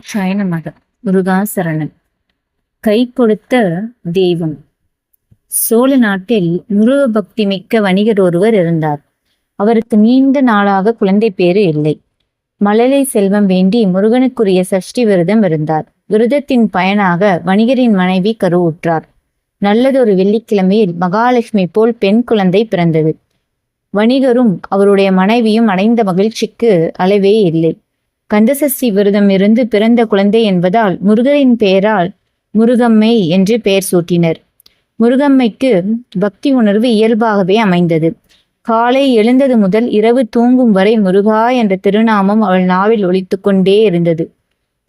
சைனமத முருகாசரணன். கை கொடுத்த தெய்வம். சோழ நாட்டில் முருக பக்தி மிக்க வணிகர் ஒருவர் இருந்தார். அவருக்கு நீண்ட நாளாக குழந்தை பேறு இல்லை. மழலை செல்வம் வேண்டி முருகனுக்குரிய சஷ்டி விரதம் இருந்தார். விரதத்தின் பயனாக வணிகரின் மனைவி கருவுற்றார். நல்லதொரு வெள்ளிக்கிழமையில் மகாலட்சுமி போல் பெண் குழந்தை பிறந்தது. வணிகரும் அவருடைய மனைவியும் அடைந்த மகிழ்ச்சிக்கு அளவே இல்லை. கந்தசஷ்டி விரதம் இருந்து பிறந்த குழந்தை என்பதால் முருகரின் பெயரால் முருகம்மை என்று பெயர் சூட்டினர். முருகம்மைக்கு பக்தி உணர்வு இயல்பாகவே அமைந்தது. காலை எழுந்தது முதல் இரவு தூங்கும் வரை முருகா என்ற திருநாமம் அவள் நாவில் ஒலித்து கொண்டே இருந்தது.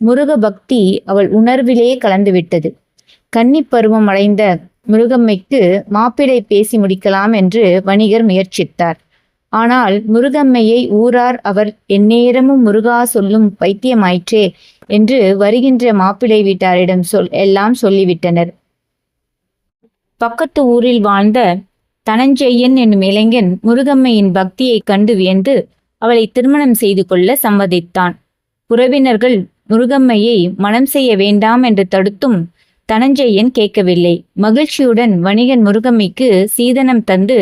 முருக பக்தி அவள் உணர்விலே கலந்துவிட்டது. கன்னி பருவம் அடைந்த முருகம்மைக்கு மாப்பிள்ளை பேசி முடிக்கலாம் என்று வணிகர் முயற்சித்தார். ஆனால் முருகம்மையை ஊரார் அவர் எந்நேரமும் முருகா சொல்லும் பைத்தியமாயிற்றே என்று வருகின்ற மாப்பிள்ளை வீட்டாரிடம் எல்லாம் சொல்லிவிட்டனர். பக்கத்து ஊரில் வாழ்ந்த தனஞ்செய்யன் என்னும் இளைஞன் முருகம்மையின் பக்தியை கண்டு வியந்து அவளை திருமணம் செய்து கொள்ள சம்மதித்தான். உறவினர்கள் முருகம்மையை மனம் செய்ய வேண்டாம் என்று தடுத்தும் தனஞ்செய்யன் கேட்கவில்லை. மகிழ்ச்சியுடன் வணிகன் முருகம்மைக்கு சீதனம் தந்து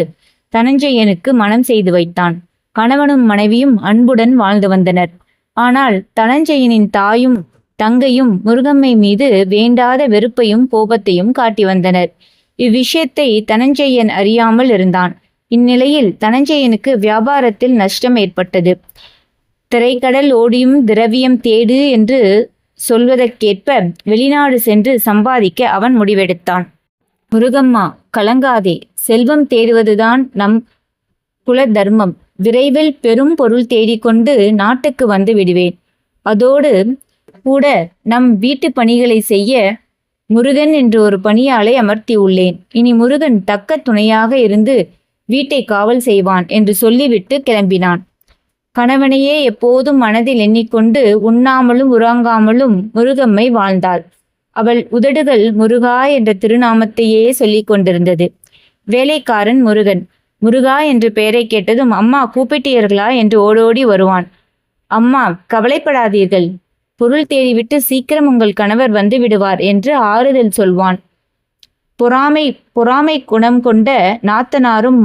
தனஞ்செய்யனுக்கு மனம் செய்து வைத்தான். கணவனும் மனைவியும் அன்புடன் வாழ்ந்து வந்தனர். ஆனால் தனஞ்செய்யனின் தாயும் தங்கையும் முருகம்மை மீது வேண்டாத வெறுப்பையும் கோபத்தையும் காட்டி வந்தனர். இவ்விஷயத்தை தனஞ்செய்யன் அறியாமல் இருந்தான். இந்நிலையில் தனஞ்செய்யனுக்கு வியாபாரத்தில் நஷ்டம் ஏற்பட்டது. திரைக்கடல் ஓடியும் திரவியம் தேடு என்று சொல்வதற்கேற்ப வெளிநாடு சென்று சம்பாதிக்க அவன் முடிவெடுத்தான். முருகம்மா, கலங்காதே, செல்வம் தேடுவதுதான் நம் குல தர்மம். விரைவில் பெரும் பொருள் தேடிக்கொண்டு நாட்டுக்கு வந்து விடுவேன். அதோடு கூட நம் வீட்டு பணிகளை செய்ய முருகன் என்று ஒரு பணியாளை அமர்த்தியுள்ளேன். இனி முருகன் தக்க துணையாக இருந்து வீட்டை காவல் செய்வான் என்று சொல்லிவிட்டு கிளம்பினான். கணவனையே எப்போதும் மனதில் எண்ணிக்கொண்டு உண்ணாமலும் உறங்காமலும் முருகம்மை வாழ்ந்தாள். அவள் உதடுகள் முருகா என்ற திருநாமத்தையே சொல்லிக் கொண்டிருந்தது. வேலைக்காரன் முருகன் முருகா என்று பெயரை கேட்டதும் அம்மா கூப்பிட்டீர்களா என்று ஓடோடி வருவான். அம்மா கவலைப்படாதீர்கள், பொருள் தேடிவிட்டு சீக்கிரம் உங்கள் கணவர் வந்து விடுவார் என்று ஆறுதல் சொல்வான். பொறாமை குணம் கொண்ட நாத்தனாரும்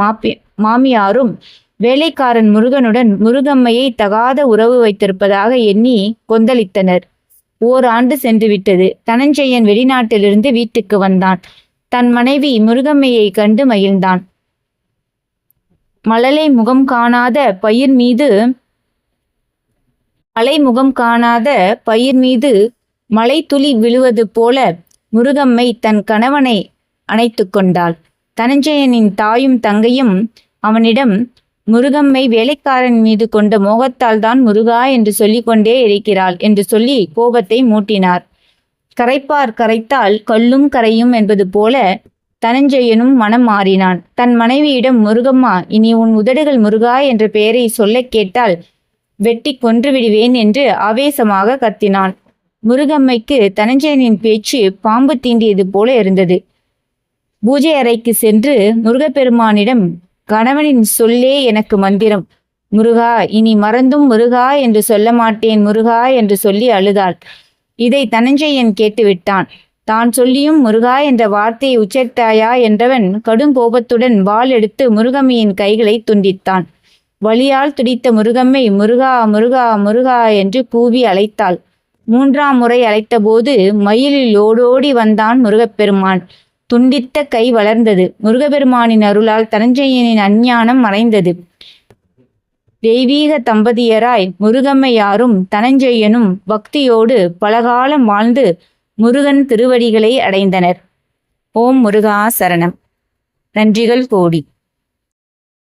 மாமியாரும் வேலைக்காரன் முருகனுடன் முருகம்மையை தகாத உறவு வைத்திருப்பதாக எண்ணி கொந்தளித்தனர். ஓராண்டு சென்று விட்டது. தனஞ்செய்யன் வெளிநாட்டிலிருந்து வீட்டுக்கு வந்தான். தன் மனைவி முருகம்மையை கண்டு மகிழ்ந்தான். மழலை முகம் காணாத பயிர் மீது மழை துளி விழுவது போல முருகம்மை தன் கணவனை அணைத்து கொண்டாள். தனஞ்செய்யனின் தாயும் தங்கையும் அவனிடம் முருகம்மை வேலைக்காரன் மீது கொண்ட மோகத்தால் தான் முருகா என்று சொல்லிக்கொண்டே இருக்கிறாள் என்று சொல்லி கோபத்தை மூட்டினார். கரைப்பார் கரைத்தால் கல்லும் கரையும் என்பது போல தனஞ்செய்யனும் மனம் மாறினான். தன் மனைவியிடம் முருகம்மா, இனி உன் உதடுகள் முருகா என்ற பெயரை சொல்ல கேட்டால் வெட்டி கொன்று விடுவேன் என்று ஆவேசமாக கத்தினான். முருகம்மைக்கு தனஞ்செய்யனின் பேச்சு பாம்பு தீண்டியது போல இருந்தது. பூஜை அறைக்கு சென்று முருகப்பெருமானிடம் கணவனின் சொல்லே எனக்கு மந்திரம் முருகா, இனி மறந்தும் முருகா என்று சொல்ல மாட்டேன் முருகா என்று சொல்லி அழுதாள். இதை தனஞ்செய்யன் கேட்டுவிட்டான். தான் சொல்லியும் முருகா என்ற வார்த்தையை உச்சரித்தாயா என்றவன் கடும் கோபத்துடன் வாள் எடுத்து முருகம்மையின் கைகளை துண்டித்தான். வலியால் துடித்த முருகம்மை முருகா முருகா முருகா என்று கூவி அழைத்தாள். 3ஆம் முறை அழைத்தபோது மயிலில் ஓடோடி வந்தான் முருகப்பெருமான். துண்டித்த கை வளர்ந்தது. முருகப்பெருமானின் அருளால் தனஞ்செய்யனின் அஞ்ஞானம் மறைந்தது. தெய்வீக தம்பதியராய் முருகம்மையாரும் தனஞ்செய்யனும் பக்தியோடு பலகாலம் வாழ்ந்து முருகன் திருவடிகளை அடைந்தனர். ஓம் முருகா சரணம். நன்றிகள் கோடி.